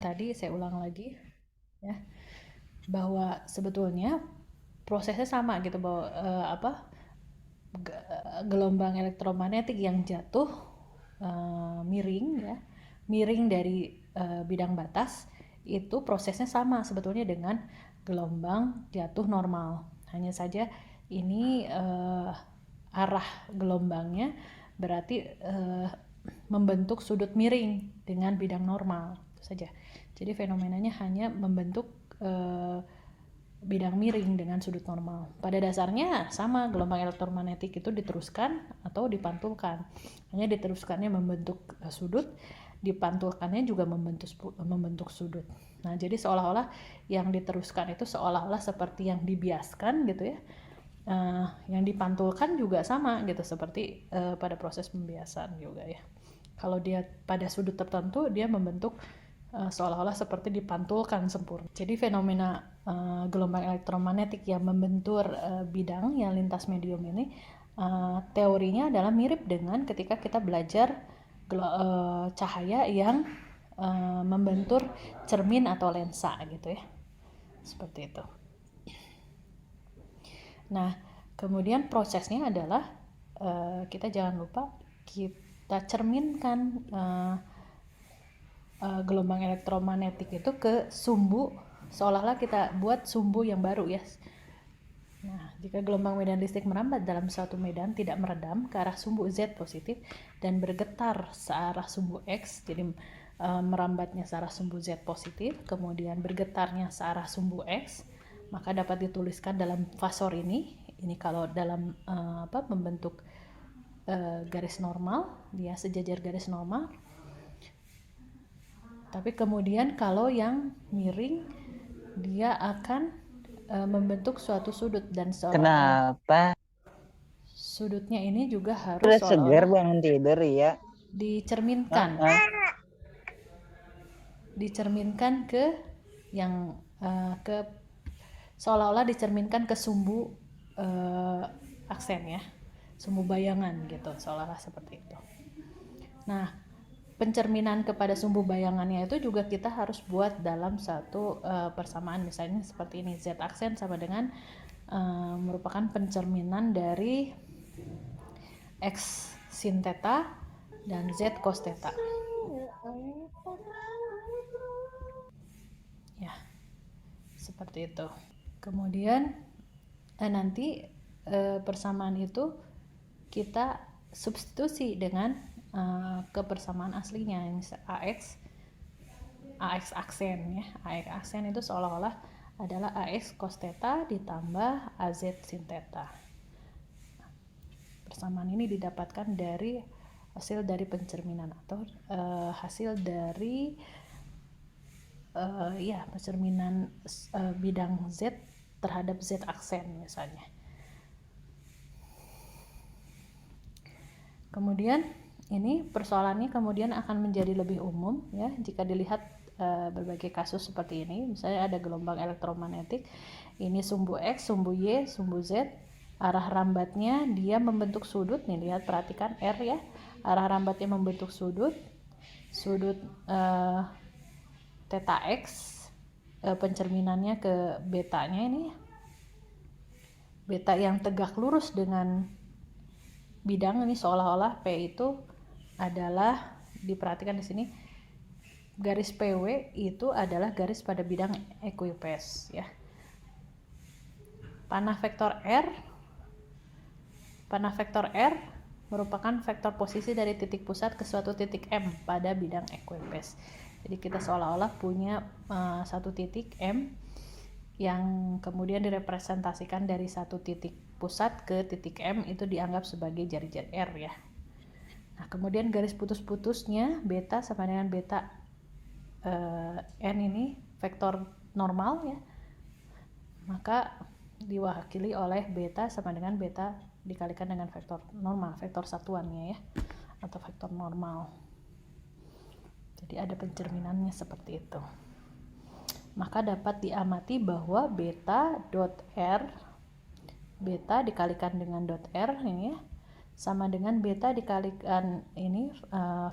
tadi saya ulang lagi ya, bahwa sebetulnya prosesnya sama gitu, bahwa gelombang elektromagnetik yang jatuh miring dari bidang batas itu prosesnya sama sebetulnya dengan gelombang jatuh normal. Hanya saja ini arah gelombangnya berarti membentuk sudut miring dengan bidang normal, itu saja. Jadi fenomenanya hanya membentuk bidang miring dengan sudut normal. Pada dasarnya sama, gelombang elektromagnetik itu diteruskan atau dipantulkan. Hanya diteruskannya membentuk sudut, dipantulkannya juga membentuk sudut. Nah, jadi seolah-olah yang diteruskan itu seolah-olah seperti yang dibiaskan gitu ya. Yang dipantulkan juga sama gitu, seperti pada proses pembiasan juga ya. Kalau dia pada sudut tertentu dia membentuk seolah-olah seperti dipantulkan sempurna. Jadi fenomena gelombang elektromagnetik yang membentur bidang yang lintas medium ini teorinya adalah mirip dengan ketika kita belajar cahaya yang membentur cermin atau lensa gitu ya, seperti itu. Nah, kemudian prosesnya adalah kita jangan lupa kita cerminkan gelombang elektromagnetik itu ke sumbu, seolah-olah kita buat sumbu yang baru ya. Nah, jika gelombang medan listrik merambat dalam suatu medan tidak meredam ke arah sumbu Z positif dan bergetar searah sumbu X, jadi merambatnya searah sumbu Z positif, kemudian bergetarnya searah sumbu X, maka dapat dituliskan dalam fasor ini kalau dalam membentuk garis normal, dia sejajar garis normal. Tapi kemudian kalau yang miring dia akan membentuk suatu sudut, dan Kenapa? Sudutnya ini juga harus Udah segar seolah-olah bangun tidur ya. dicerminkan ke yang ke seolah-olah dicerminkan ke sumbu aksen ya, sumbu bayangan gitu, seolah-olah seperti itu. Nah, pencerminan kepada sumbu bayangannya itu juga kita harus buat dalam satu persamaan, misalnya seperti ini, Z aksen sama dengan merupakan pencerminan dari X sin theta dan Z cos theta ya, seperti itu. Kemudian nanti persamaan itu kita substitusi dengan kebersamaan aslinya, yang AX aksen ya. AX aksen itu seolah-olah adalah AX cos theta ditambah AZ sin theta. Persamaan ini didapatkan dari hasil dari pencerminan atau hasil dari pencerminan bidang Z terhadap Z aksen misalnya. Kemudian ini persoalannya kemudian akan menjadi lebih umum ya jika dilihat berbagai kasus seperti ini. Misalnya ada gelombang elektromagnetik, ini sumbu X, sumbu Y, sumbu Z, arah rambatnya dia membentuk sudut nih, lihat perhatikan R ya, arah rambatnya membentuk sudut theta X, pencerminannya ke betanya ini, beta yang tegak lurus dengan bidang ini, seolah-olah P itu adalah, diperhatikan di sini garis PW itu adalah garis pada bidang equipace ya. Panah vektor R merupakan vektor posisi dari titik pusat ke suatu titik M pada bidang equipace. Jadi kita seolah-olah punya satu titik M yang kemudian direpresentasikan dari satu titik pusat ke titik M, itu dianggap sebagai jari-jari R ya. Nah, kemudian garis putus-putusnya beta sama dengan beta N ini vektor normal ya, maka diwakili oleh beta sama dengan beta dikalikan dengan vektor normal, vektor satuannya ya, atau vektor normal. Jadi ada pencerminannya seperti itu. Maka dapat diamati bahwa beta dot R, beta dikalikan dengan dot R ini ya, sama dengan beta dikalikan ini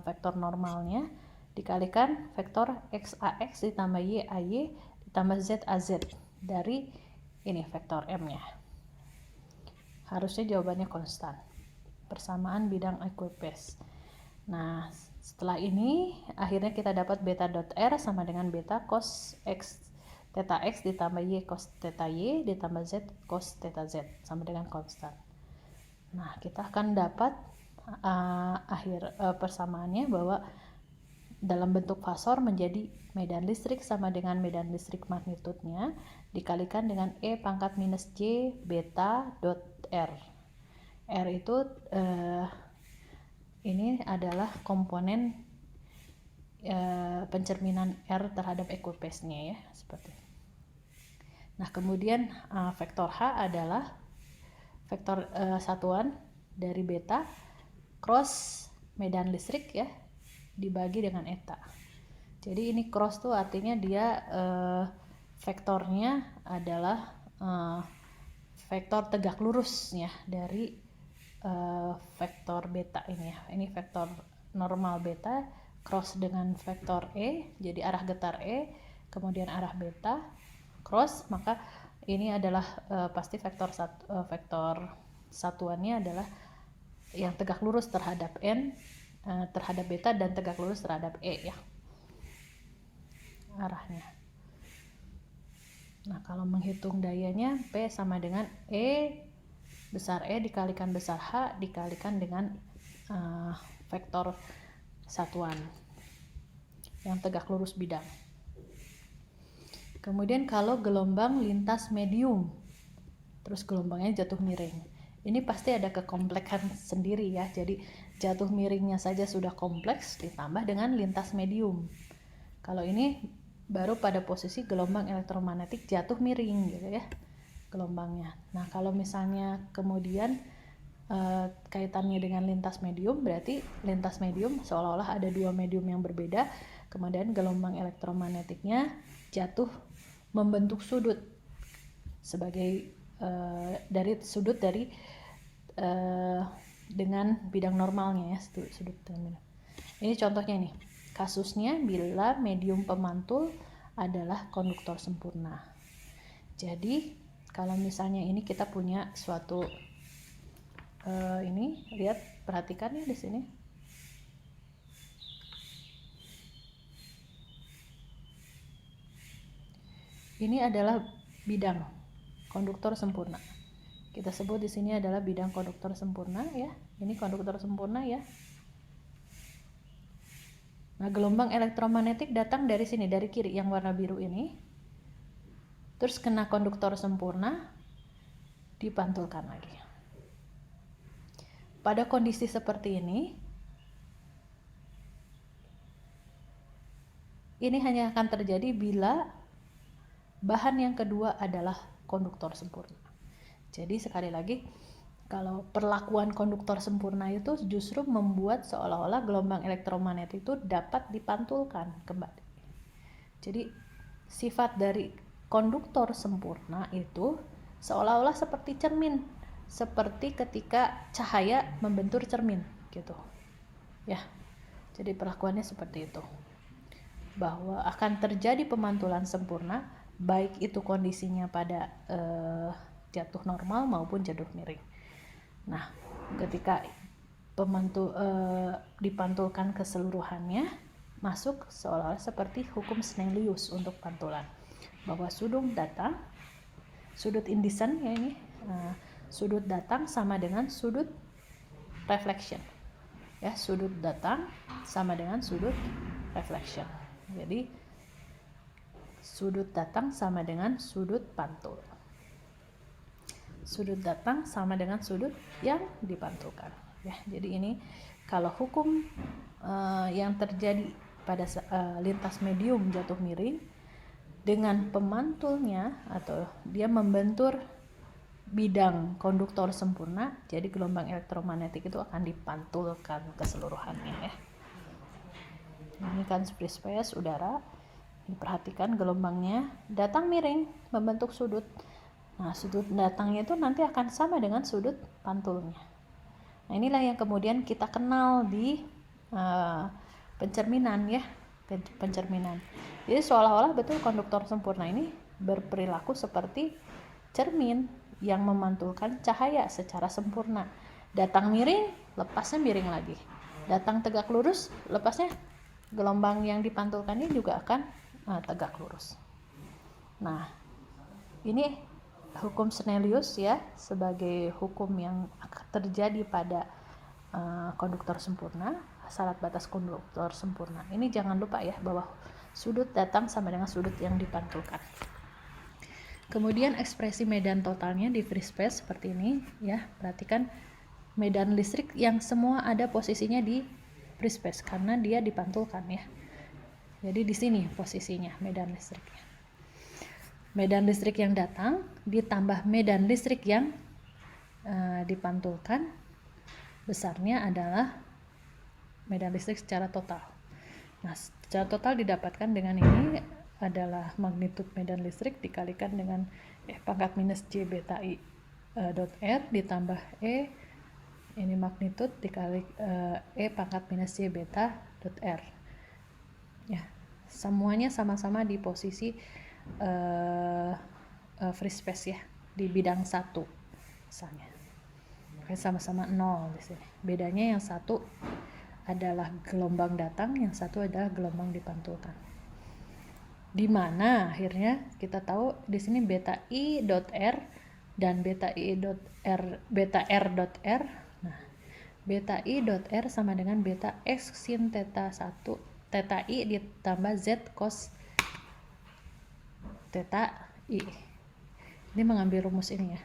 vektor normalnya dikalikan vektor XAX ditambah YAY ditambah ZAZ dari ini vektor M-nya. Harusnya jawabannya konstan. Persamaan bidang equipace. Nah, setelah ini akhirnya kita dapat beta dot R sama dengan beta cos X theta X ditambah Y cos theta Y ditambah Z cos theta Z sama dengan konstan. Nah, kita akan dapat persamaannya bahwa dalam bentuk fasor menjadi medan listrik sama dengan medan listrik magnitudnya dikalikan dengan E pangkat minus J beta dot R. R itu ini adalah komponen pencerminan R terhadap equipace-nya ya, seperti ini. Nah, kemudian vektor H adalah vektor satuan dari beta cross medan listrik ya dibagi dengan eta. Jadi ini cross tuh artinya dia vektornya adalah vektor tegak lurus ya dari vektor beta ini ya. Ini vektor normal beta cross dengan vektor E, jadi arah getar E, kemudian arah beta cross, maka ini adalah pasti vektor satuannya adalah yang tegak lurus terhadap N, terhadap beta, dan tegak lurus terhadap E ya arahnya. Nah, kalau menghitung dayanya P sama dengan E besar E dikalikan besar H dikalikan dengan vektor satuan yang tegak lurus bidang. Kemudian kalau gelombang lintas medium terus gelombangnya jatuh miring, ini pasti ada kekompleksan sendiri ya. Jadi jatuh miringnya saja sudah kompleks ditambah dengan lintas medium. Kalau ini baru pada posisi gelombang elektromagnetik jatuh miring gitu ya gelombangnya. Nah, kalau misalnya kemudian kaitannya dengan lintas medium, berarti lintas medium seolah-olah ada dua medium yang berbeda, kemudian gelombang elektromagnetiknya jatuh membentuk sudut sebagai dari sudut dari dengan bidang normalnya ya, sudut dengan bidang. Ini contohnya nih, kasusnya bila medium pemantul adalah konduktor sempurna. Jadi kalau misalnya ini kita punya suatu ini lihat, perhatikan ya di sini. Ini adalah bidang konduktor sempurna. Kita sebut di sini adalah bidang konduktor sempurna ya. Ini konduktor sempurna ya. Nah, gelombang elektromagnetik datang dari sini, dari kiri yang warna biru ini. Terus kena konduktor sempurna, dipantulkan lagi. Pada kondisi seperti ini hanya akan terjadi bila bahan yang kedua adalah konduktor sempurna. Jadi sekali lagi, kalau perlakuan konduktor sempurna itu justru membuat seolah-olah gelombang elektromagnetik itu dapat dipantulkan kembali. Jadi sifat dari konduktor sempurna itu seolah-olah seperti cermin, seperti ketika cahaya membentur cermin gitu ya. Jadi perlakuannya seperti itu, bahwa akan terjadi pemantulan sempurna baik itu kondisinya pada jatuh normal maupun jatuh miring. Nah, ketika dipantulkan keseluruhannya, masuk seolah-olah seperti hukum Snellius untuk pantulan, bahwa sudut indecent ya ini, sudut datang sama dengan sudut reflection ya, sudut datang sama dengan sudut reflection. Jadi sudut datang sama dengan sudut pantul, sudut datang sama dengan sudut yang dipantulkan ya. Jadi ini kalau hukum yang terjadi pada lintas medium jatuh miring dengan pemantulnya atau dia membentur bidang konduktor sempurna, jadi gelombang elektromagnetik itu akan dipantulkan keseluruhannya ya. Ini kan free space udara, diperhatikan gelombangnya datang miring membentuk sudut. Nah, sudut datangnya itu nanti akan sama dengan sudut pantulnya. Nah, inilah yang kemudian kita kenal di pencerminan ya. pencerminan. Jadi seolah-olah betul konduktor sempurna ini berperilaku seperti cermin yang memantulkan cahaya secara sempurna. Datang miring, lepasnya miring lagi. Datang tegak lurus, lepasnya gelombang yang dipantulkannya juga akan tegak lurus. Nah, ini hukum Snellius ya, sebagai hukum yang terjadi pada konduktor sempurna, syarat batas konduktor sempurna. Ini jangan lupa ya, bahwa sudut datang sama dengan sudut yang dipantulkan. Kemudian ekspresi medan totalnya di free space seperti ini ya. Perhatikan medan listrik yang semua ada posisinya di free space karena dia dipantulkan ya. Jadi di sini posisinya medan listriknya. Medan listrik yang datang ditambah medan listrik yang dipantulkan, besarnya adalah medan listrik secara total. Nah, secara total didapatkan dengan ini adalah magnitud medan listrik dikalikan dengan E pangkat minus J beta I dot R ditambah E, ini magnitud dikali E pangkat minus J beta dot R ya. Semuanya sama-sama di posisi free space ya, di bidang 1 misalnya. Sama-sama 0 di sini. Bedanya yang satu adalah gelombang datang, yang satu adalah gelombang dipantulkan. Di mana akhirnya kita tahu di sini beta I dot R dan beta I dot R, beta R dot R. Nah, beta I dot R sama dengan beta X sin theta 1 theta I ditambah Z cos theta I. Ini mengambil rumus ini ya.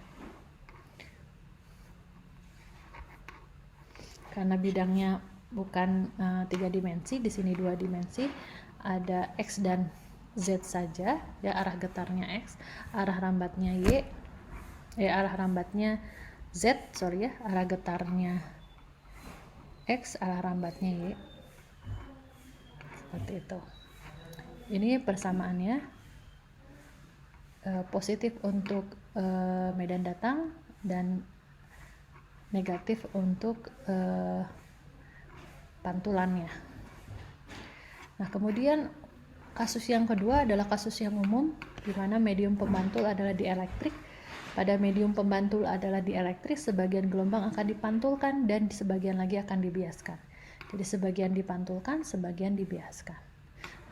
Karena bidangnya bukan 3 dimensi, di sini 2 dimensi, ada X dan Z saja ya, arah getarnya X, arah rambatnya Y, arah rambatnya Z, arah getarnya X, arah rambatnya Y, seperti itu. Ini persamaannya positif untuk medan datang dan negatif untuk pantulannya. Nah, kemudian kasus yang kedua adalah kasus yang umum, di mana medium pembantul adalah dielektrik. Pada medium pembantul adalah dielektrik, sebagian gelombang akan dipantulkan dan sebagian lagi akan dibiaskan. Jadi sebagian dipantulkan, sebagian dibiaskan.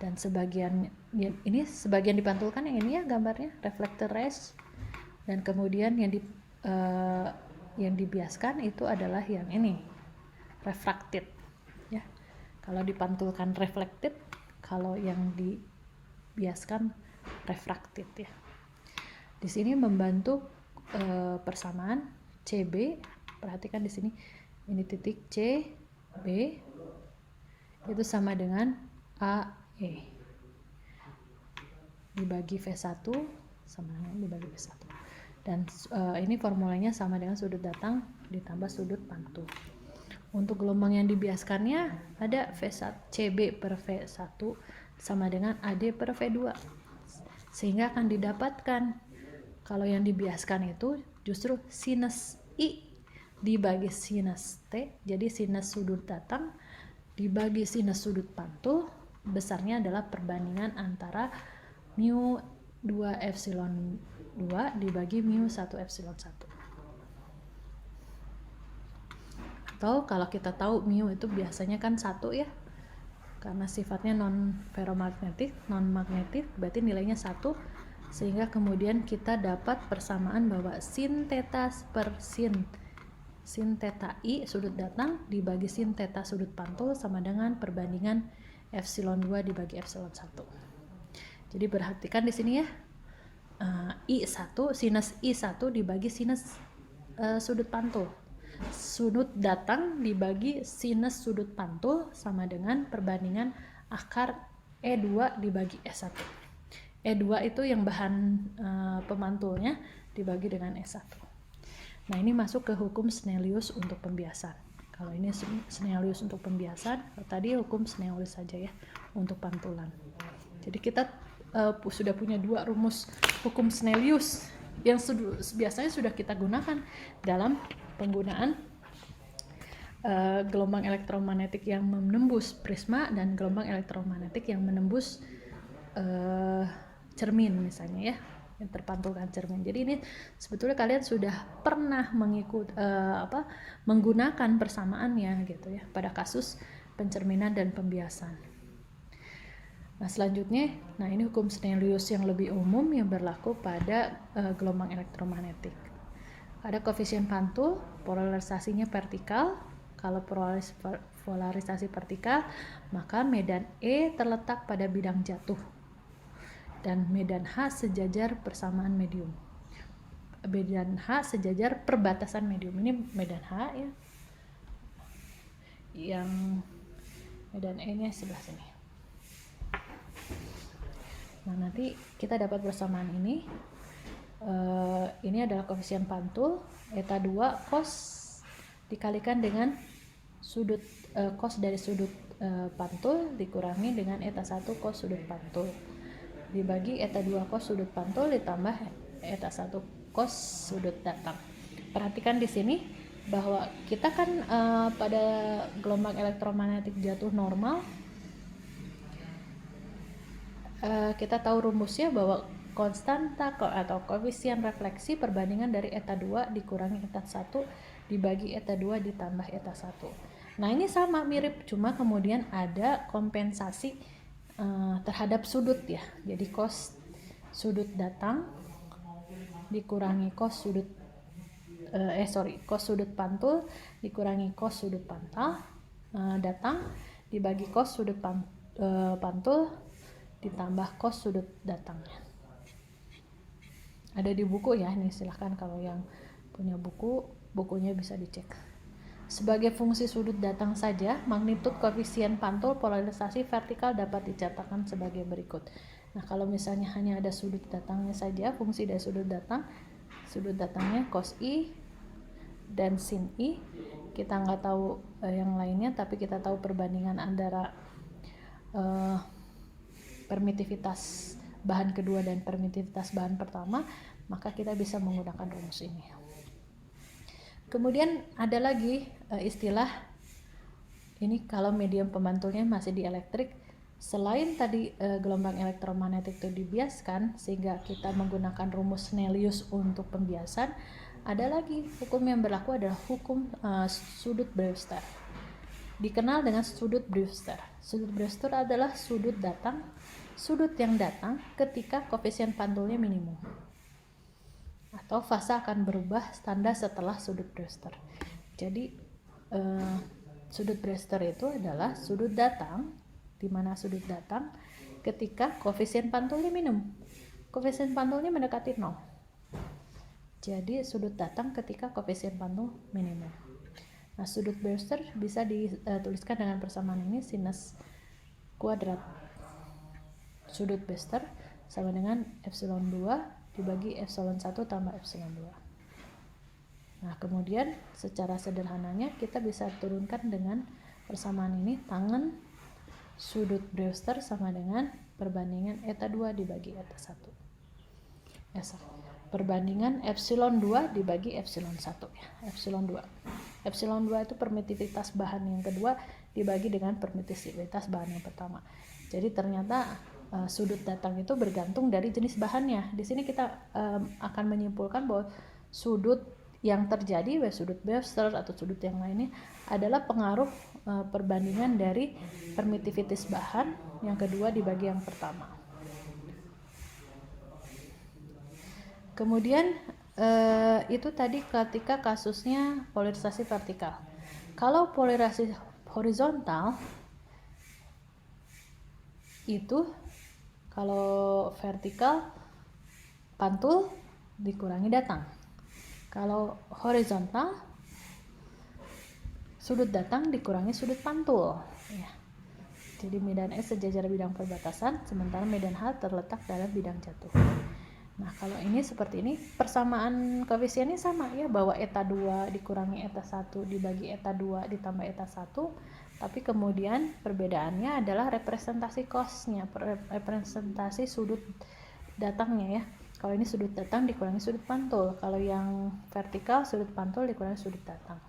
Dan sebagian ini sebagian dipantulkan, yang ini ya gambarnya reflector rays, dan kemudian yang dibiaskan itu adalah yang ini refracted ya. Kalau dipantulkan reflected, kalau yang dibiaskan refracted ya. Di sini membantu persamaan CB. Perhatikan di sini, ini titik CB itu sama dengan AE dibagi V1 sama dengan dibagi V1. Dan ini formulanya sama dengan sudut datang ditambah sudut pantul. Untuk gelombang yang dibiaskannya ada V1 CB per V1 sama dengan AD per V2. Sehingga akan didapatkan kalau yang dibiaskan itu justru sinus I dibagi sinus T. Jadi sinus sudut datang dibagi sinus sudut pantul, besarnya adalah perbandingan antara mu 2 epsilon 2 dibagi mu 1 epsilon 1. Atau kalau kita tahu mu itu biasanya kan 1 ya, karena sifatnya non ferromagnetik, non magnetik, berarti nilainya 1, sehingga kemudian kita dapat persamaan bahwa sin theta per sin theta I sudut datang dibagi sin theta sudut pantul sama dengan perbandingan epsilon 2 dibagi epsilon 1. Jadi perhatikan di sini ya, I1 sinus I1 dibagi sinus sudut pantul. Sudut datang dibagi sinus sudut pantul sama dengan perbandingan akar E2 dibagi E1. E2 itu yang bahan pemantulnya dibagi dengan E1. Nah, ini masuk ke hukum Snellius untuk pembiasan. Kalau ini Snellius untuk pembiasan, tadi hukum Snellius saja ya untuk pantulan. Jadi kita sudah punya 2 rumus hukum Snellius yang biasanya sudah kita gunakan dalam penggunaan gelombang elektromagnetik yang menembus prisma dan gelombang elektromagnetik yang menembus cermin misalnya ya, yang terpantulkan cermin. Jadi ini sebetulnya kalian sudah pernah menggunakan persamaannya gitu ya pada kasus pencerminan dan pembiasan. Nah selanjutnya, ini hukum Snellius yang lebih umum yang berlaku pada gelombang elektromagnetik. Ada koefisien pantul, polarisasinya vertikal. Kalau polarisasi vertikal, maka medan E terletak pada bidang jatuh dan medan H sejajar persamaan medium. Medan H sejajar perbatasan medium. Ini medan H ya. Yang medan E-nya sebelah sini. Nah, nanti kita dapat persamaan ini. Ini adalah koefisien pantul, eta 2 cos dikalikan dengan sudut cos dari sudut pantul dikurangi dengan eta 1 cos sudut pantul dibagi eta 2 cos sudut pantul ditambah eta 1 cos sudut datang. Perhatikan di sini bahwa kita kan pada gelombang elektromagnetik jatuh normal kita tahu rumusnya bahwa konstanta atau koefisien refleksi perbandingan dari eta 2 dikurangi eta 1 dibagi eta 2 ditambah eta 1. Nah ini sama mirip, cuma kemudian ada kompensasi terhadap sudut ya. Jadi cos sudut datang dikurangi cos sudut cos sudut pantul dikurangi cos sudut datang dibagi cos sudut pantul ditambah cos sudut datangnya. Ada di buku ya, ini silahkan kalau yang punya bukunya bisa dicek. Sebagai fungsi sudut datang saja, magnitud koefisien pantul polarisasi vertikal dapat dicatatkan sebagai berikut. Nah, kalau misalnya hanya ada sudut datangnya saja, fungsi dari sudut datangnya cos I dan sin I. Kita nggak tahu yang lainnya, tapi kita tahu perbandingan antara permitivitas bahan kedua dan permitivitas bahan pertama, maka kita bisa menggunakan rumus ini. Kemudian ada lagi istilah ini kalau medium pemantulnya masih dielektrik, selain tadi gelombang elektromagnetik itu dibiaskan sehingga kita menggunakan rumus Snellius untuk pembiasan, ada lagi hukum yang berlaku adalah hukum sudut Brewster. Dikenal dengan sudut Brewster. Sudut Brewster adalah sudut yang datang ketika koefisien pantulnya minimum, atau fase akan berubah tanda setelah sudut Brewster. Jadi sudut Brewster itu adalah sudut datang, di mana sudut datang ketika koefisien pantulnya minimum. Koefisien pantulnya mendekati 0. Jadi sudut datang ketika koefisien pantul minimum. Nah, sudut Brewster bisa dituliskan dengan persamaan ini, sinus kuadrat sudut Brewster sama dengan epsilon 2 dibagi epsilon 1 tambah epsilon 2. Nah, kemudian secara sederhananya kita bisa turunkan dengan persamaan ini, tangen sudut Brewster sama dengan perbandingan eta 2 dibagi eta 1. Perbandingan epsilon 2 dibagi epsilon 1 ya. Epsilon 2 itu permitivitas bahan yang kedua dibagi dengan permitivitas bahan yang pertama. Jadi ternyata sudut datang itu bergantung dari jenis bahannya. Di sini kita akan menyimpulkan bahwa sudut yang terjadi, sudut Brewster atau sudut yang lainnya, adalah pengaruh perbandingan dari permitivitas bahan yang kedua dibagi yang pertama. Kemudian itu tadi ketika kasusnya polarisasi vertikal. Kalau polarisasi horizontal itu, kalau vertikal pantul dikurangi datang. Kalau horizontal sudut datang dikurangi sudut pantul ya. Jadi medan S sejajar bidang perbatasan, sementara medan H terletak dalam bidang jatuh. Nah, kalau ini seperti ini, persamaan koefisiennya sama ya, bahwa eta 2 dikurangi eta 1 dibagi eta 2 ditambah eta 1, tapi kemudian perbedaannya adalah representasi cosnya, representasi sudut datangnya ya. Kalau ini sudut datang dikurangi sudut pantul, kalau yang vertikal sudut pantul dikurangi sudut datang.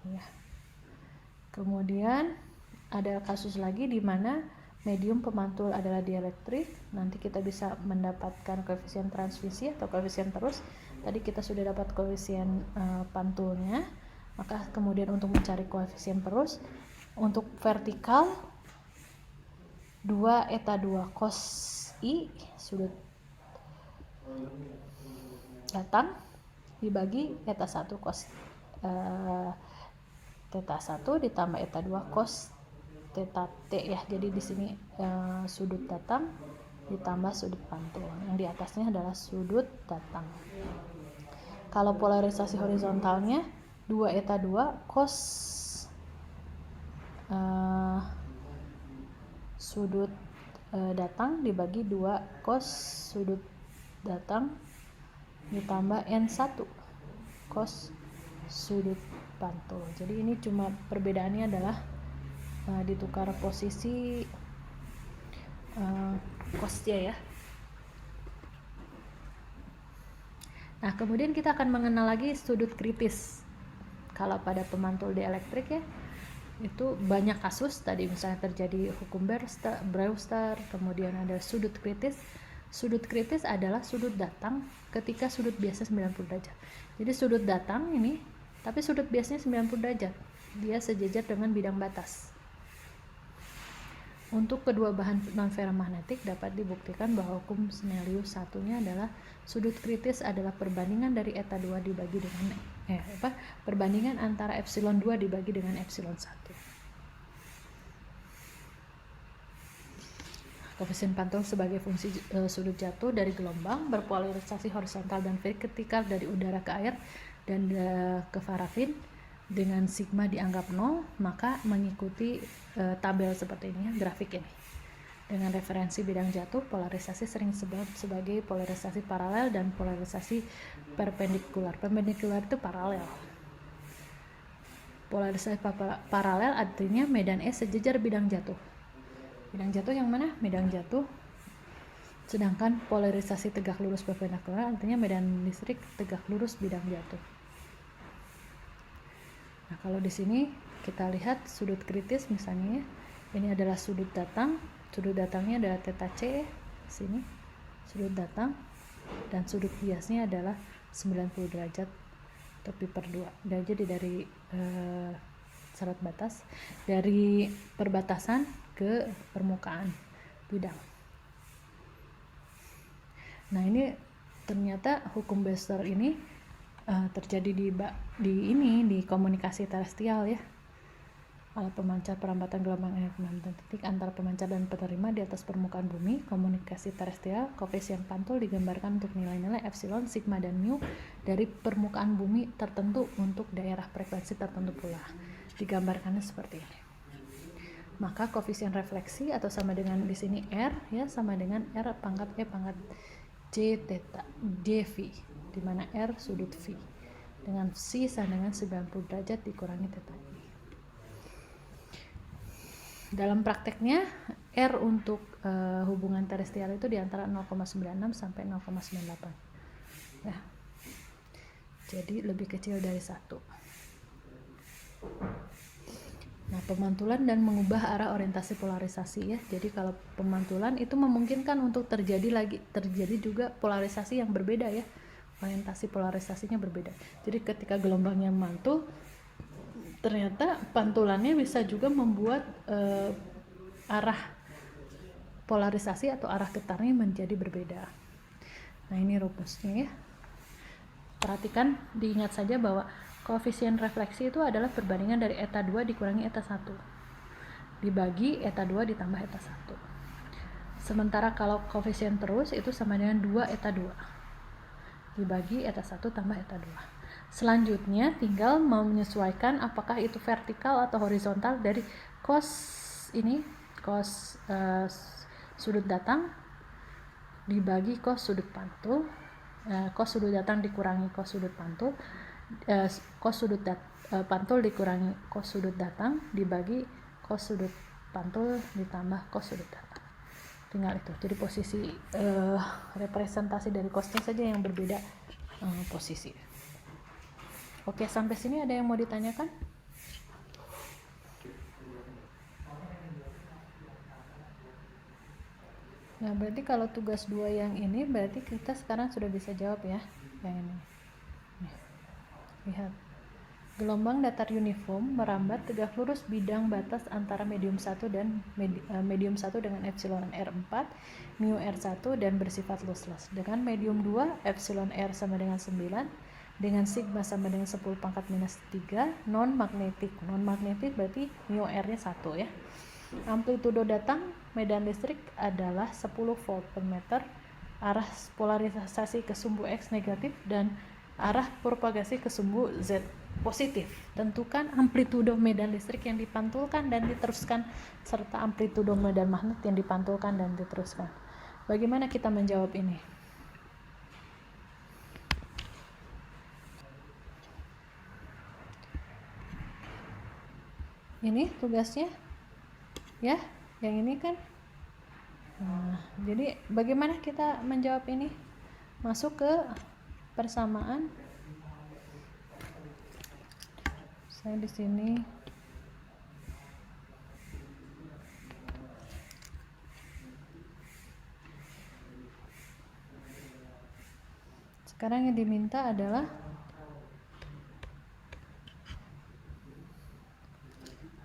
ya. Kemudian ada kasus lagi di mana medium pemantul adalah dielektrik. Nanti kita bisa mendapatkan koefisien transmisi atau koefisien terus. Tadi kita sudah dapat koefisien pantulnya. Maka kemudian untuk mencari koefisien terus, untuk vertikal 2 eta 2 cos I sudut datang dibagi eta 1 cos theta 1 ditambah eta 2 cos theta T ya. Jadi di sini sudut datang ditambah sudut pantul. Yang di atasnya adalah sudut datang. Kalau polarisasi horizontalnya 2 eta 2 cos sudut datang dibagi 2 cos sudut datang ditambah N1 cos sudut pantul. Jadi ini cuma perbedaannya adalah ditukar posisi cosnya ya. Nah, kemudian kita akan mengenal lagi sudut kritis. Kalau pada pemantul dielektrik ya, itu banyak kasus. Tadi misalnya terjadi hukum Brewster, kemudian ada sudut kritis. Sudut kritis adalah sudut datang ketika sudut biasa 90 derajat. Jadi sudut datang ini, tapi sudut biasanya 90 derajat. Dia sejajar dengan bidang batas. Untuk kedua bahan non-ferromagnetik dapat dibuktikan bahwa hukum Snellius satunya adalah sudut kritis adalah perbandingan dari eta 2 dibagi dengan perbandingan antara epsilon 2 dibagi dengan epsilon 1. Koefisien pantul sebagai fungsi sudut jatuh dari gelombang berpolarisasi horizontal dan vertikal dari udara ke air dan ke parafin dengan sigma dianggap 0, maka mengikuti tabel seperti ini ya, grafik ini. Dengan referensi bidang jatuh, polarisasi sering disebut sebagai polarisasi paralel dan polarisasi perpendikular. Perpendikular itu paralel. Polarisasi paralel artinya medan E sejajar bidang jatuh. Bidang jatuh yang mana? Medan jatuh. Sedangkan polarisasi tegak lurus perpendikular artinya medan listrik tegak lurus bidang jatuh. Nah, kalau di sini kita lihat sudut kritis misalnya, ini adalah sudut datang. Sudut datangnya adalah theta C, sini sudut datang, dan sudut biasnya adalah 90 derajat atau pi per 2. Dan jadi dari syarat batas, dari perbatasan ke permukaan bidang. Nah, ini ternyata hukum Brewster ini terjadi di komunikasi terestrial ya. Alat pemancar perambatan gelombang elektromagnetik titik antara pemancar dan penerima di atas permukaan bumi. Komunikasi terestrial, koefisien pantul digambarkan untuk nilai-nilai epsilon, sigma, dan mu dari permukaan bumi tertentu untuk daerah frekuensi tertentu pula. Digambarkannya seperti ini. Maka koefisien refleksi atau sama dengan di sini R ya, sama dengan R pangkat E pangkat J theta dV, di mana R sudut V dengan C sama dengan 90 derajat dikurangi theta I. Dalam prakteknya R untuk hubungan terestrial itu di antara 0,96 sampai 0,98 ya. Jadi lebih kecil dari 1. Nah, pemantulan dan mengubah arah orientasi polarisasi ya. Jadi kalau pemantulan itu memungkinkan untuk terjadi juga polarisasi yang berbeda ya. Orientasi polarisasinya berbeda. Jadi ketika gelombangnya mantul, ternyata pantulannya bisa juga membuat arah polarisasi atau arah getarnya menjadi berbeda. Nah, ini rumusnya ya. Perhatikan, diingat saja bahwa koefisien refleksi itu adalah perbandingan dari eta 2 dikurangi eta 1 dibagi eta 2 ditambah eta 1. Sementara kalau koefisien terus itu sama dengan 2 eta 2 dibagi eta 1 tambah eta 2. Selanjutnya tinggal mau menyesuaikan apakah itu vertikal atau horizontal dari cos ini, cos sudut datang dibagi cos sudut pantul, cos sudut datang dikurangi cos sudut pantul, cos sudut pantul dikurangi cos sudut datang dibagi cos sudut pantul ditambah cos sudut datang. Tinggal itu. Jadi posisi representasi dari cosnya saja yang berbeda posisi. Oke, sampai sini ada yang mau ditanyakan? Nah, berarti kalau tugas 2 yang ini berarti kita sekarang sudah bisa jawab ya, yang ini. Nih, lihat. Gelombang datar uniform merambat tegak lurus bidang batas antara medium 1 dan medium 1 dengan epsilon R4, mu R1 dan bersifat lossless. Dengan medium 2, epsilon R sama dengan 9, dengan sigma sama dengan 10 pangkat minus 3, non magnetik. Non magnetik berarti mu R-nya 1 ya. Amplitudo datang medan listrik adalah 10 volt per meter, arah polarisasi ke sumbu X negatif dan arah propagasi ke sumbu Z positif. Tentukan amplitudo medan listrik yang dipantulkan dan diteruskan serta amplitudo medan magnet yang dipantulkan dan diteruskan. Bagaimana kita menjawab ini? Ini tugasnya ya, yang ini kan. Nah, jadi bagaimana kita menjawab ini? Masuk ke persamaan. Saya di sini sekarang yang diminta adalah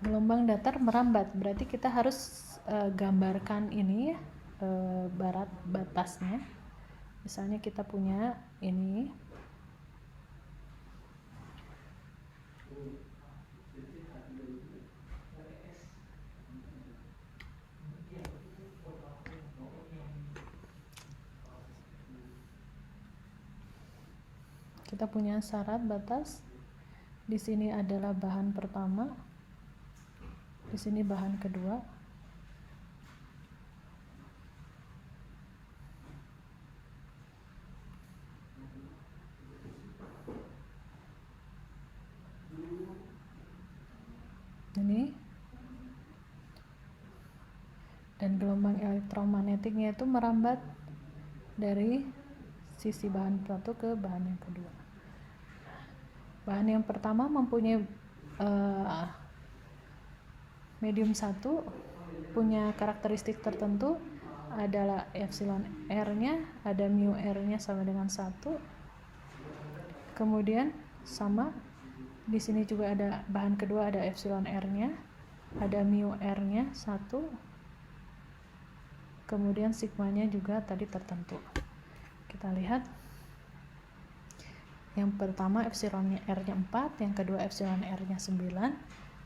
gelombang datar merambat. Berarti kita harus gambarkan ini ya, barat batasnya. Misalnya kita punya ini, kita punya syarat batas. Di sini adalah bahan pertama, di sini bahan kedua. Ini. Dan gelombang elektromagnetiknya itu merambat dari sisi bahan satu ke bahan yang kedua. Bahan yang pertama mempunyai medium 1, punya karakteristik tertentu, adalah epsilon R-nya, ada mu R-nya sama dengan 1. Kemudian sama di sini juga ada bahan kedua, ada epsilon R-nya, ada mu R-nya 1. Kemudian sigmanya juga tadi tertentu. Kita lihat. Yang pertama epsilon R-nya 4, yang kedua epsilon R-nya 9,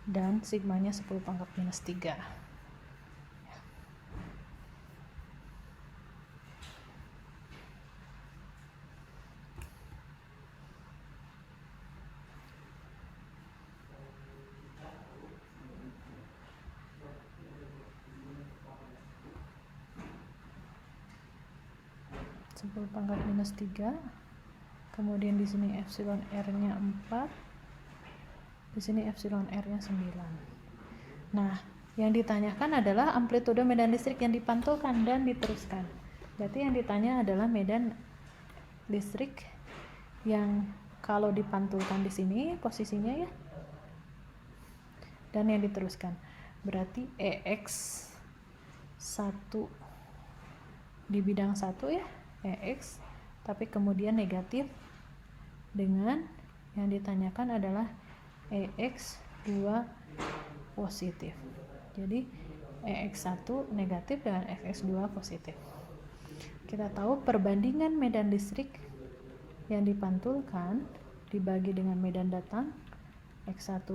dan sigmanya 10 pangkat minus 3. Sepuluh pangkat minus 3. Kemudian di sini epsilon R-nya 4, di sini epsilon R-nya 9. Nah, yang ditanyakan adalah amplitudo medan listrik yang dipantulkan dan diteruskan. Berarti yang ditanya adalah medan listrik yang kalau dipantulkan di sini posisinya ya, dan yang diteruskan. Berarti EX1 di bidang 1 ya, EX, tapi kemudian negatif, dengan yang ditanyakan adalah EX2 positif. Jadi EX1 negatif dengan EX2 positif. Kita tahu perbandingan medan listrik yang dipantulkan dibagi dengan medan datang, X1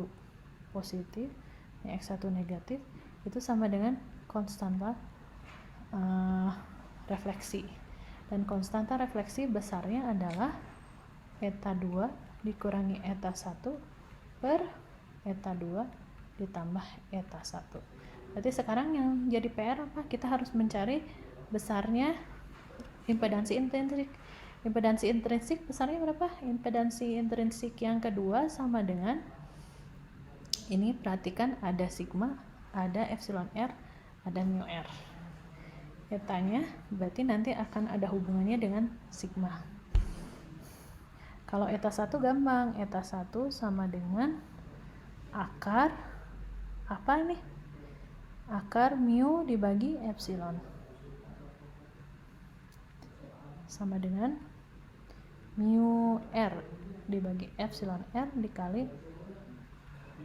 positif, X1 negatif, itu sama dengan konstanta refleksi. Dan konstanta refleksi besarnya adalah eta 2 dikurangi eta 1 per eta 2 ditambah eta 1. Berarti sekarang yang jadi PR apa? Kita harus mencari besarnya impedansi intrinsik. Impedansi intrinsik besarnya berapa? Impedansi intrinsik yang kedua sama dengan ini, perhatikan ada sigma, ada epsilon R, ada mu R. Etanya berarti nanti akan ada hubungannya dengan sigma. Kalau eta 1 gampang, eta 1 sama dengan akar apa ini? Akar mu dibagi epsilon. sama dengan mu R dibagi epsilon R dikali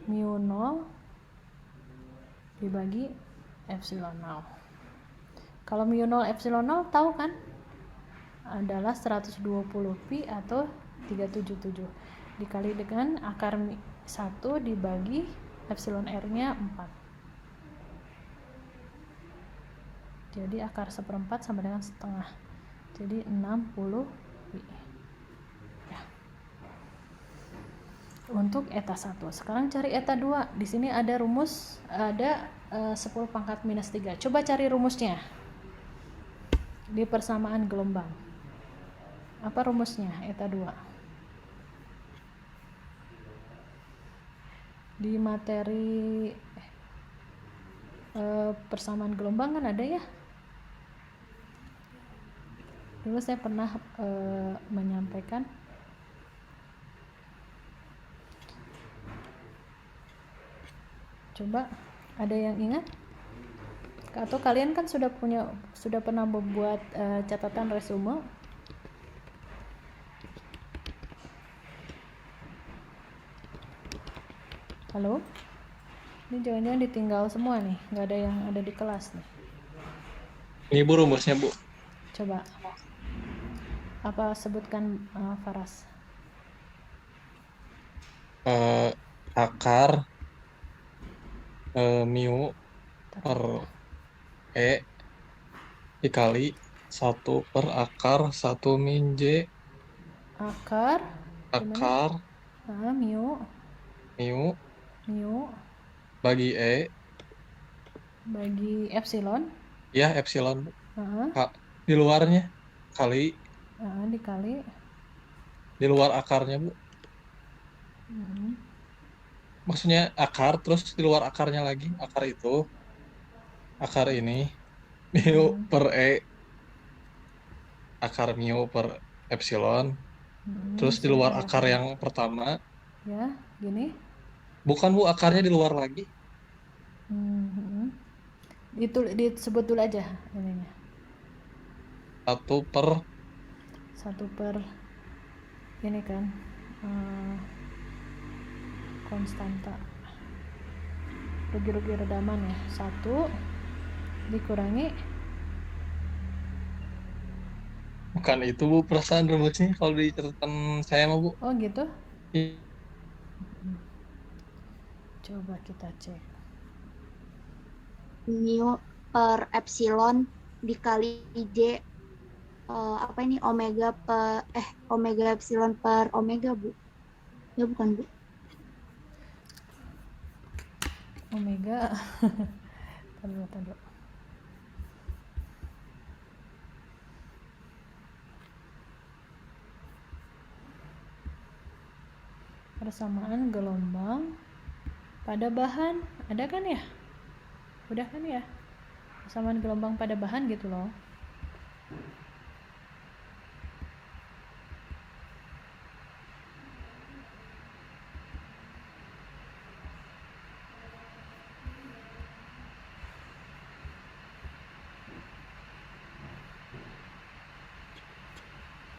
mu 0 dibagi epsilon 0. Kalau mu 0 epsilon 0 tahu kan? Adalah 120 pi atau 377 dikali dengan akar 1 dibagi epsilon R nya 4. Jadi akar 1/4 sama dengan setengah. Jadi 60 pi. Ya. Untuk eta 1. Sekarang cari eta 2. Di sini ada rumus, ada 10 pangkat minus 3. Coba cari rumusnya di persamaan gelombang. Apa rumusnya eta 2? Di materi persamaan gelombang kan ada ya. Dulu saya pernah menyampaikan. Coba ada yang ingat? Atau kalian kan sudah pernah membuat catatan resume? Halo? Ini jangan-jangan ditinggal semua nih, nggak ada yang ada di kelas nih. Ini Bu rumusnya Bu. Coba. Apa sebutkan Faras? Akar mu per E dikali 1 per akar 1 min J Akar akar mu bagi E bagi epsilon ya epsilon di luarnya kali dikali di luar akarnya Bu. Maksudnya akar terus di luar akarnya lagi, akar itu akar ini mu per E akar mu per epsilon terus di luar akar yang pertama ya gini. Bukan Bu, akarnya di luar lagi. Itu disebut dulu aja ininya. 1 per ini kan konstanta rugi-rugi redaman ya. 1 dikurangi. Bukan itu Bu, perasaan rumusnya kalau di catatan saya mah Bu. Oh gitu. Coba kita cek. Mu per epsilon dikali J apa ini omega epsilon per omega Bu. Ya bukan Bu. Omega. Tunggu. Persamaan gelombang pada bahan ada kan ya? Udah kan ya? Persamaan gelombang pada bahan gitu loh.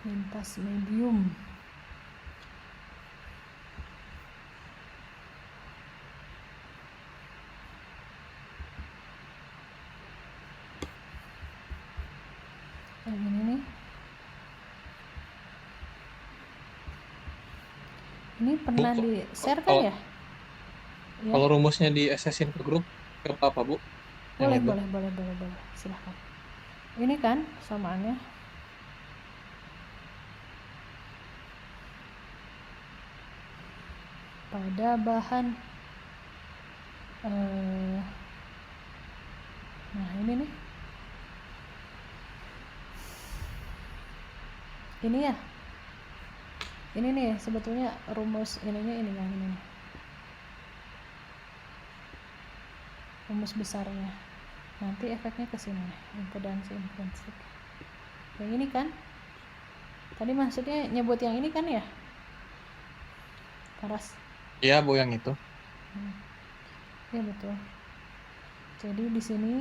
Lintas medium. Yang ini nih. Ini pernah di-share kan ya? Kalau rumusnya di SS-in ke grup, ke apa Bu? Boleh. Silahkan. Ini kan samaannya. Pada bahan nah ini nih. Ini ya. Ini nih sebetulnya rumus ininya ini kan ini. Rumus besarnya. Nanti efeknya ke sini nih, impedansi intrinsik. Yang ini kan? Tadi maksudnya nyebut yang ini kan ya? Paras. Iya Bu, yang itu. Iya betul. Jadi di sini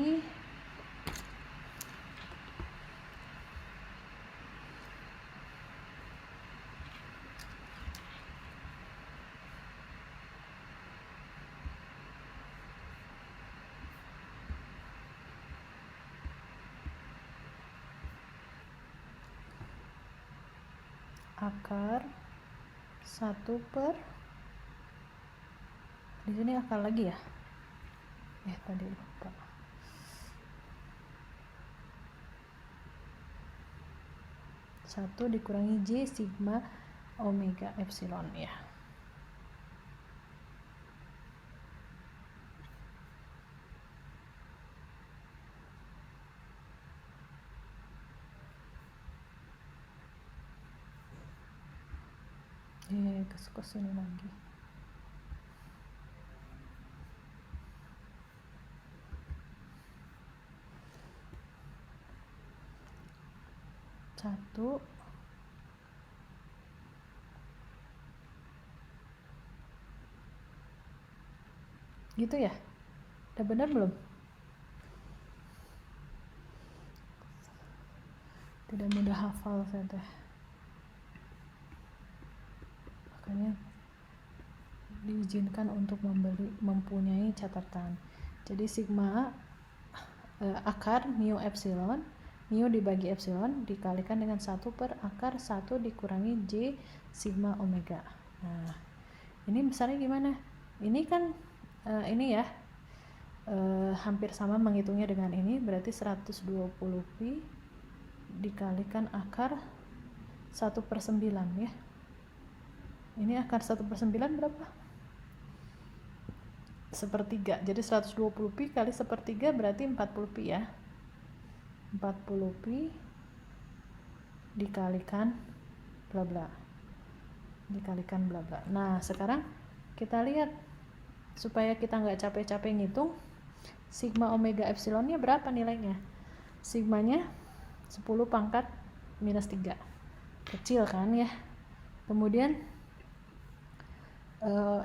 akar 1 per, di sini akar lagi ya, tadi lupa, 1 dikurangi J sigma omega epsilon ya. Ke sini lagi. Satu gitu ya, udah benar belum? Tidak mudah hafal saya teh, makanya diizinkan untuk mempunyai catatan. Jadi sigma akar mu epsilon, mu dibagi epsilon dikalikan dengan 1 per akar 1 dikurangi J sigma omega. Nah, ini besarnya gimana? Ini kan ini ya hampir sama menghitungnya dengan ini, berarti 120 pi dikalikan akar 1 per 9 ya. Ini akar 1 per 9 berapa? Sepertiga. Jadi 120 pi kali sepertiga berarti 40 pi ya. 40 pi dikalikan bla bla. Dikalikan bla bla. Nah, sekarang kita lihat supaya kita nggak capek-capek ngitung sigma omega epsilonnya berapa nilainya. Sigmanya 10 pangkat minus 3. Kecil kan ya. Kemudian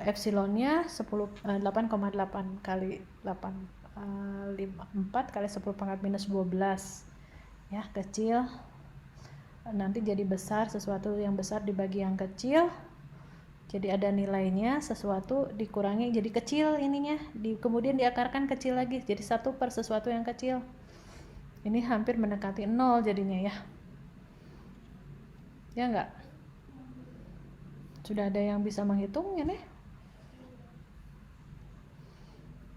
epsilonnya 8,8 kali 4 kali 10 pangkat minus 12 ya, kecil. Nanti jadi besar, sesuatu yang besar dibagi yang kecil, jadi ada nilainya, sesuatu dikurangi jadi kecil ininya, kemudian diakarkan kecil lagi jadi 1 per sesuatu yang kecil. Ini hampir mendekati 0 jadinya ya enggak? Sudah ada yang bisa menghitungnya nih,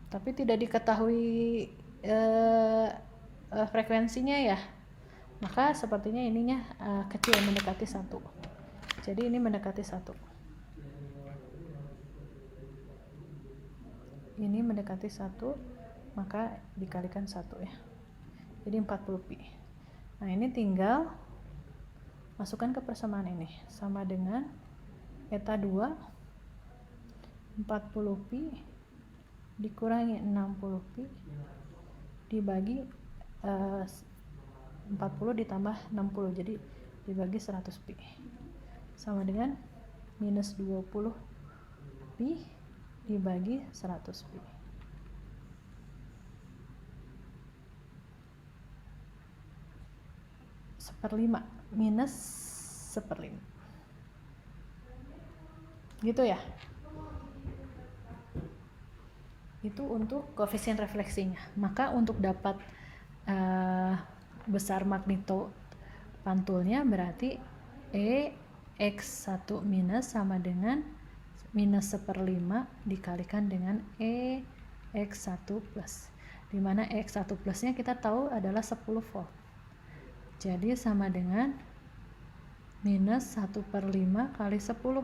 tapi tidak diketahui frekuensinya ya, maka sepertinya ininya kecil, mendekati 1. Jadi ini mendekati 1, ini mendekati 1, maka dikalikan 1 ya, jadi 40 pi. Nah, ini tinggal masukkan ke persamaan ini, sama dengan eta 2 40 pi dikurangi 60 pi dibagi 40 ditambah 60, jadi dibagi 100 pi sama dengan minus 20 pi dibagi 100 pi. Seperlima minus seperlima gitu ya. Itu untuk koefisien refleksinya. Maka untuk dapat besar magnitudo pantulnya berarti EX1 minus sama dengan minus seperlima dikalikan dengan EX1 plus, dimana EX1 plusnya kita tahu adalah 10 volt, jadi sama dengan minus 1/5 kali 10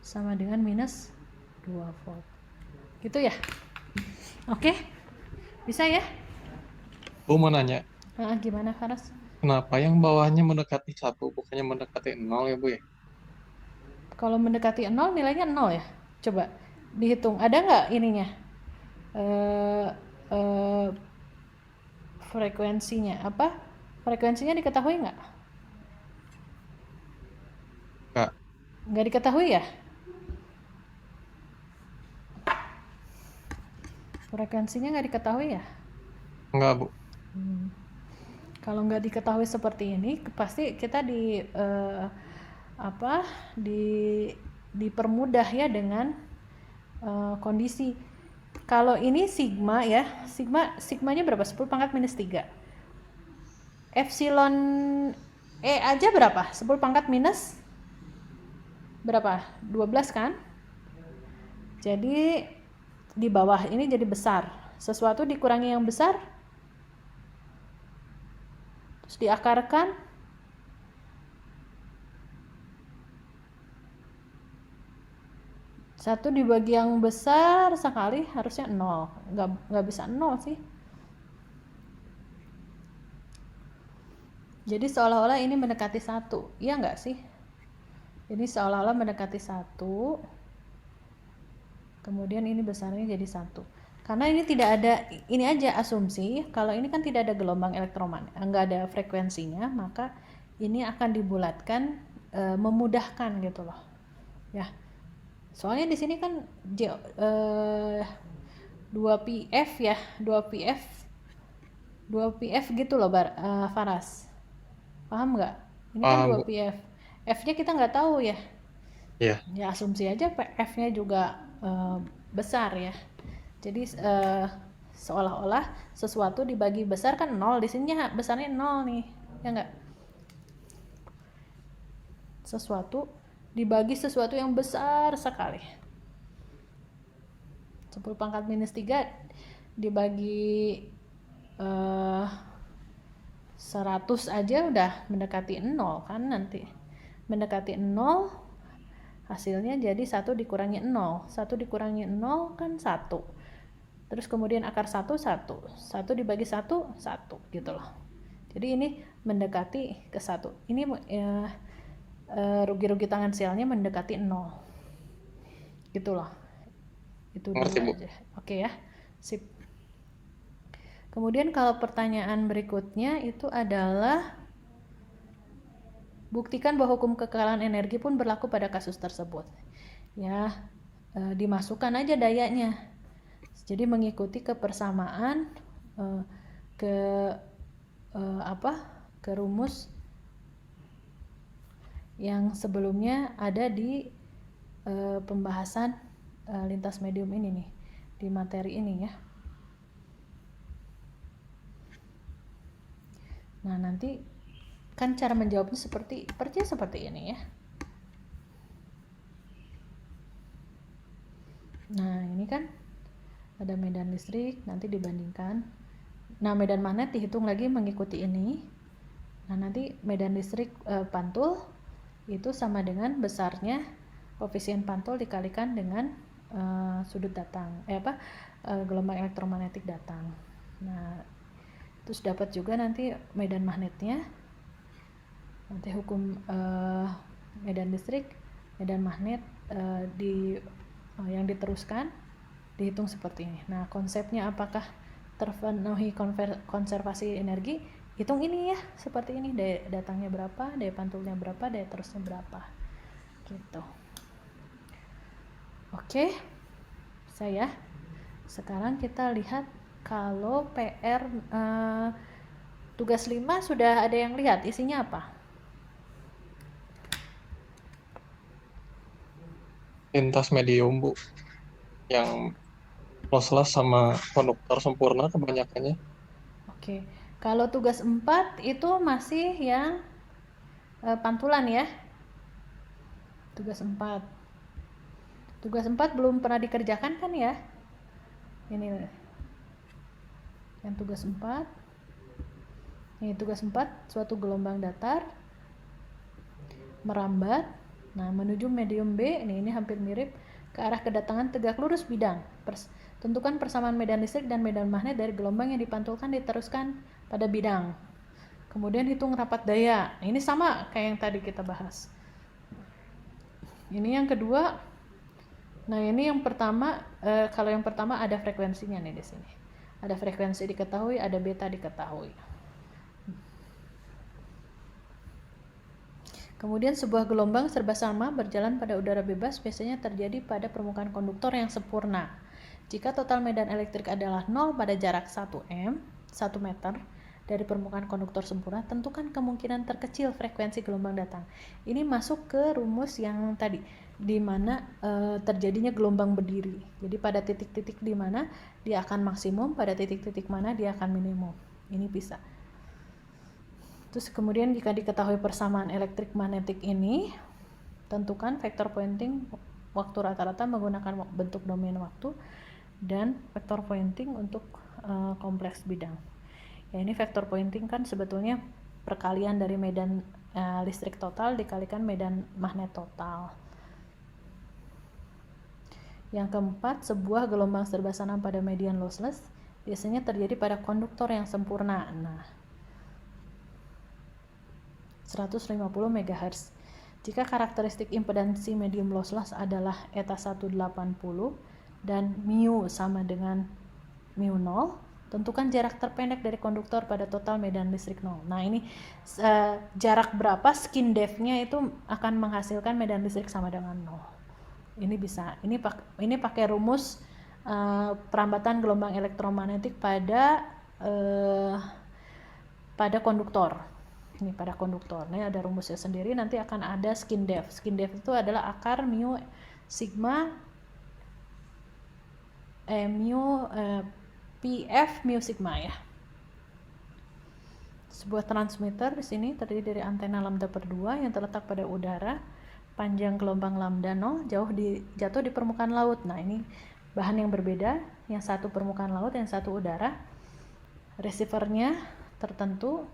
sama dengan minus 2 volt gitu ya. Oke, bisa ya? Bu mau nanya, Gimana Faras? kenapa yang bawahnya mendekati 1 bukannya mendekati 0 ya Bu ya? Kalau mendekati 0 nilainya 0 ya. Coba dihitung, ada nggak ininya frekuensinya apa? Frekuensinya diketahui nggak? Nggak diketahui ya? Frekuensinya nggak diketahui ya? Enggak Bu. Kalau nggak diketahui seperti ini, pasti kita dipermudah ya dengan kondisi. Kalau ini sigma ya, sigmanya berapa? 10 pangkat minus 3. Epsilon E aja berapa? 10 pangkat minus berapa? 12 kan? Jadi di bawah ini jadi besar. Sesuatu dikurangi yang besar, terus diakarkan, satu dibagi yang besar sekali harusnya 0. Nggak bisa 0 sih. Jadi seolah-olah ini mendekati 1. Iya nggak sih? Ini seolah-olah mendekati 1. Kemudian ini besarnya jadi 1. Karena ini tidak ada, ini aja asumsi, kalau ini kan tidak ada gelombang elektromagnetik, nggak ada frekuensinya, maka ini akan dibulatkan, memudahkan gitu loh. Ya. Soalnya di sini kan 2pf ya, 2pf gitu loh Faras. Paham nggak? Ini kan Paham, Bu. 2pf. F-nya kita nggak tahu ya. Iya. Ya asumsi aja F-nya juga besar ya. Jadi seolah-olah sesuatu dibagi besar kan 0, di sini besarnya 0 nih. Ya nggak? Sesuatu dibagi sesuatu yang besar sekali. 10 pangkat minus 3 dibagi 100 aja udah mendekati 0 kan nanti. Mendekati 0, hasilnya jadi 1 dikurangi 0. 1 dikurangi 0 kan 1. Terus kemudian akar 1, 1. 1 dibagi 1, 1 gitu loh. Jadi ini mendekati ke 1. Ini rugi-rugi tangensialnya mendekati 0. Gitu loh. Itu Ngerti, dulu Bu. aja. Oke ya. Sip. Kemudian kalau pertanyaan berikutnya itu adalah buktikan bahwa hukum kekekalan energi pun berlaku pada kasus tersebut. Ya, dimasukkan aja dayanya. Jadi mengikuti kepersamaan ke rumus yang sebelumnya ada di pembahasan lintas medium ini nih, di materi ini ya. Nah, nanti kan cara menjawabnya seperti ini ya. Nah, ini kan ada medan listrik, nanti dibandingkan. Nah, medan magnet dihitung lagi mengikuti ini. Nah, nanti medan listrik pantul itu sama dengan besarnya koefisien pantul dikalikan dengan sudut datang, gelombang elektromagnetik datang. Nah, terus dapat juga nanti medan magnetnya, nanti hukum medan listrik, medan magnet yang diteruskan dihitung seperti ini. Nah, konsepnya apakah terpenuhi konservasi energi, hitung ini ya, seperti ini, daya datangnya berapa, daya pantulnya berapa, daya terusnya berapa gitu. Oke, saya sekarang kita lihat kalau PR tugas 5 sudah ada yang lihat isinya apa? Lintas medium, Bu. Yang lossless sama konduktor sempurna kebanyakannya. Oke, kalau tugas 4 itu masih yang pantulan ya. Tugas 4 belum pernah dikerjakan kan ya. Ini yang tugas 4. Ini tugas 4, suatu gelombang datar merambat, nah menuju medium B, ini hampir mirip, ke arah kedatangan tegak lurus bidang. Tentukan persamaan medan listrik dan medan magnet dari gelombang yang dipantulkan diteruskan pada bidang. Kemudian hitung rapat daya. Ini sama kayak yang tadi kita bahas. Ini yang kedua. Nah, ini yang pertama, kalau yang pertama ada frekuensinya nih di sini. Ada frekuensi diketahui, ada beta diketahui. Kemudian sebuah gelombang serba sama berjalan pada udara bebas biasanya terjadi pada permukaan konduktor yang sempurna. Jika total medan elektrik adalah 0 pada jarak 1 meter dari permukaan konduktor sempurna, tentukan kemungkinan terkecil frekuensi gelombang datang. Ini masuk ke rumus yang tadi, di mana terjadinya gelombang berdiri. Jadi pada titik-titik di mana dia akan maksimum, pada titik-titik mana dia akan minimum. Ini bisa. Terus kemudian jika diketahui persamaan elektrik magnetik ini, Tentukan vektor pointing waktu rata-rata menggunakan bentuk domain waktu dan vektor pointing untuk kompleks bidang. Ya, ini vektor pointing kan sebetulnya perkalian dari medan listrik total dikalikan medan magnet total. Yang keempat, sebuah gelombang serbasanan pada median lossless biasanya terjadi pada konduktor yang sempurna. Nah, 150 MHz. Jika karakteristik impedansi medium lossless adalah eta 180 dan mu sama dengan mu 0, tentukan jarak terpendek dari konduktor pada total medan listrik 0. Nah, ini jarak berapa skin depth-nya itu akan menghasilkan medan listrik sama dengan 0. Ini bisa, ini pakai rumus perambatan gelombang elektromagnetik pada konduktor. Ini pada konduktor. Ini ada rumusnya sendiri, nanti akan ada skin depth. Skin depth itu adalah akar mu sigma PF mu sigma ya. Sebuah transmitter di sini terdiri dari antena lambda per 2 yang terletak pada udara. Panjang gelombang lambda 0 jatuh di permukaan laut. Nah, ini bahan yang berbeda, yang satu permukaan laut, yang satu udara. Receivernya tertentu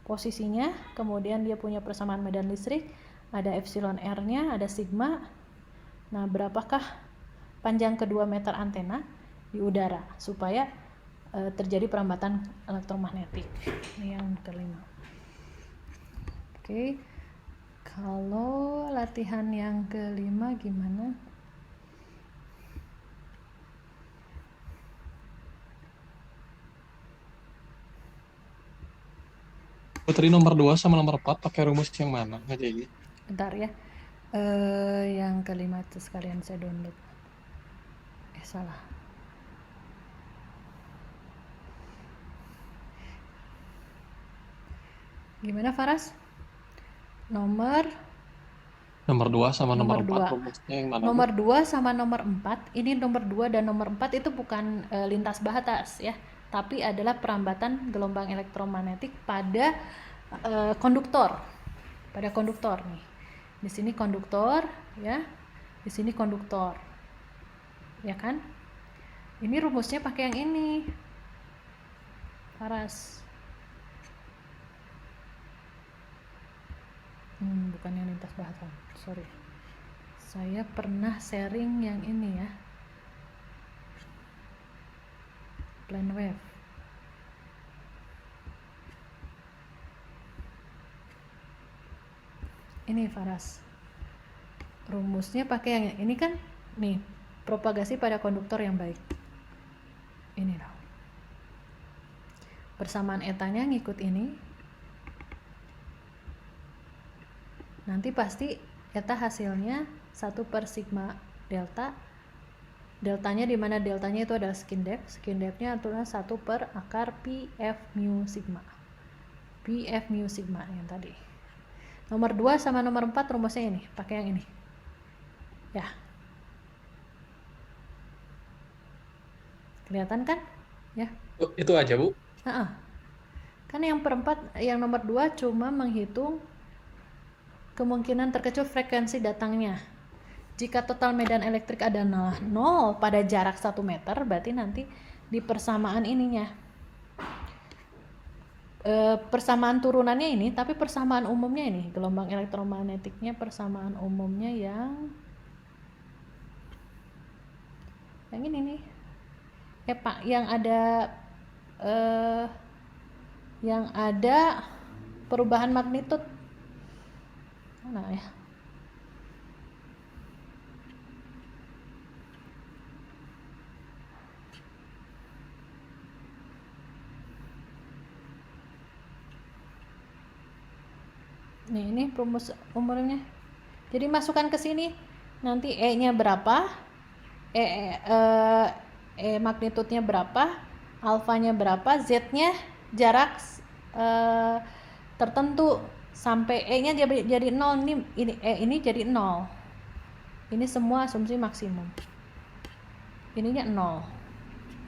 posisinya, kemudian dia punya persamaan medan listrik, ada epsilon R-nya, ada sigma. Nah, berapakah panjang kedua meter antena di udara supaya terjadi perambatan elektromagnetik. Ini yang kelima. Oke. Kalau latihan yang kelima gimana? Putri nomor 2 sama nomor 4 pakai rumus yang mana? Nggak jadi. Bentar ya. Yang kelima itu sekalian saya download. Salah. Gimana Faras? Nomor 2 sama nomor 4 dua. rumusnya yang mana? Nomor 2 sama nomor 4, ini nomor 2 dan nomor 4 itu bukan lintas batas ya, tapi adalah perambatan gelombang elektromagnetik pada konduktor. Pada konduktor nih. Di sini konduktor ya. Di sini konduktor. Ya kan? Ini rumusnya pakai yang ini. Faras. Bukan yang lintas batas, sorry. Saya pernah sharing yang ini ya, plane wave. Ini Faras, rumusnya pakai yang ini kan, nih propagasi pada konduktor yang baik. Ini loh, persamaan etanya ngikut ini. Nanti pasti eta hasilnya 1 per sigma delta. Deltanya di mana deltanya itu adalah skin depth. Skin depth-nya adalah 1 per akar PF mu sigma. PF mu sigma yang tadi. Nomor 2 sama nomor 4 rumusnya ini, pakai yang ini. Ya. Kelihatan kan? Ya. Itu aja, Bu. Kan yang yang nomor 2 cuma menghitung kemungkinan terkecuali frekuensi datangnya. Jika total medan elektrik adalah 0 pada jarak 1 meter, berarti nanti di persamaan ininya. Persamaan turunannya ini, tapi persamaan umumnya ini, gelombang elektromagnetiknya persamaan umumnya yang ini nih. Pak, yang ada perubahan magnitude. Nah ya. Nih, ini rumus umurnya. Jadi masukkan ke sini. Nanti E-nya berapa? Magnitudenya berapa? Alfanya berapa? Z-nya jarak tertentu sampai E-nya jadi 0. Ini jadi 0. Ini semua asumsi maksimum. Ininya 0.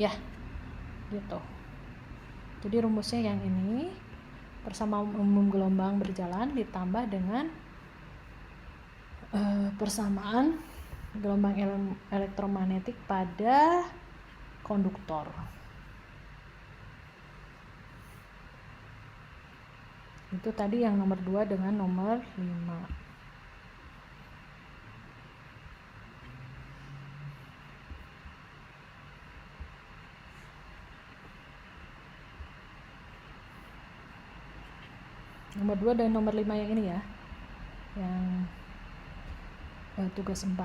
Ya. Gitu. Jadi rumusnya yang ini, persamaan umum gelombang berjalan ditambah dengan persamaan gelombang elektromagnetik pada konduktor. Itu tadi yang nomor 2 dengan nomor 5. Nomor 2 dan nomor 5 yang ini ya. Yang tugas 4.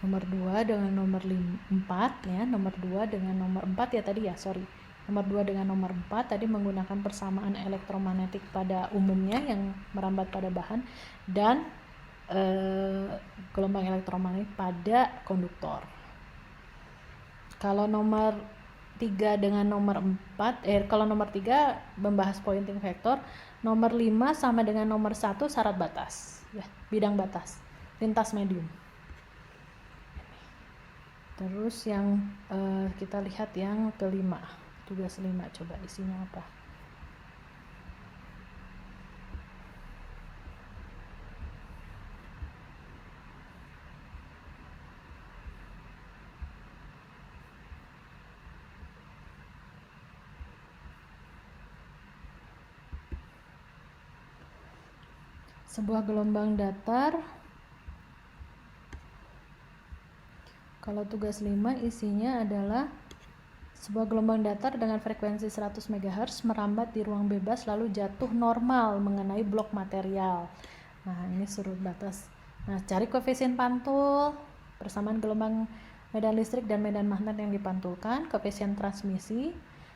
Nomor 2 dengan nomor 4 ya, nomor 2 dengan nomor 4 ya tadi ya, sorry. Nomor 2 dengan nomor 4 tadi menggunakan persamaan elektromagnetik pada umumnya yang merambat pada bahan dan gelombang elektromagnetik pada konduktor. Kalau nomor 3 dengan nomor 4, kalau nomor 3 membahas pointing vector, nomor 5 sama dengan nomor 1 syarat batas, ya, bidang batas, lintas medium. Terus yang kita lihat yang kelima, tugas 5, coba isinya apa? Sebuah gelombang datar. Kalau tugas 5 isinya adalah sebuah gelombang datar dengan frekuensi 100 MHz merambat di ruang bebas lalu jatuh normal mengenai blok material. Nah, ini surut batas. Nah, cari koefisien pantul, persamaan gelombang medan listrik dan medan magnet yang dipantulkan, koefisien transmisi.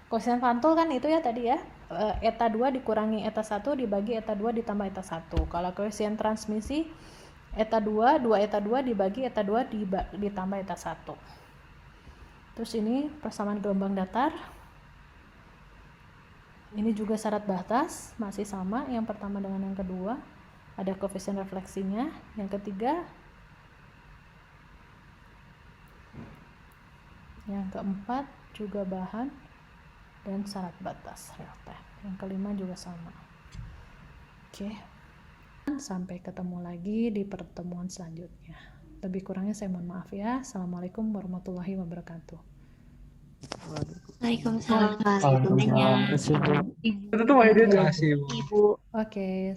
Koefisien pantul kan itu ya tadi ya, eta 2 dikurangi eta 1 dibagi eta 2 ditambah eta 1. Kalau koefisien transmisi eta 2, 2 eta 2 dibagi eta 2 ditambah eta 1. Terus ini persamaan gelombang datar. Ini juga syarat batas, masih sama yang pertama dengan yang kedua. Ada koefisien refleksinya. Yang ketiga, yang keempat juga bahan dan syarat batas real time. Yang kelima juga sama. Oke. Sampai ketemu lagi di pertemuan selanjutnya. Lebih kurangnya saya mohon maaf ya. Assalamualaikum warahmatullahi wabarakatuh. Waalaikumsalam. Waalaikumsalam. Ibu. Terima kasih, Bu. Oke.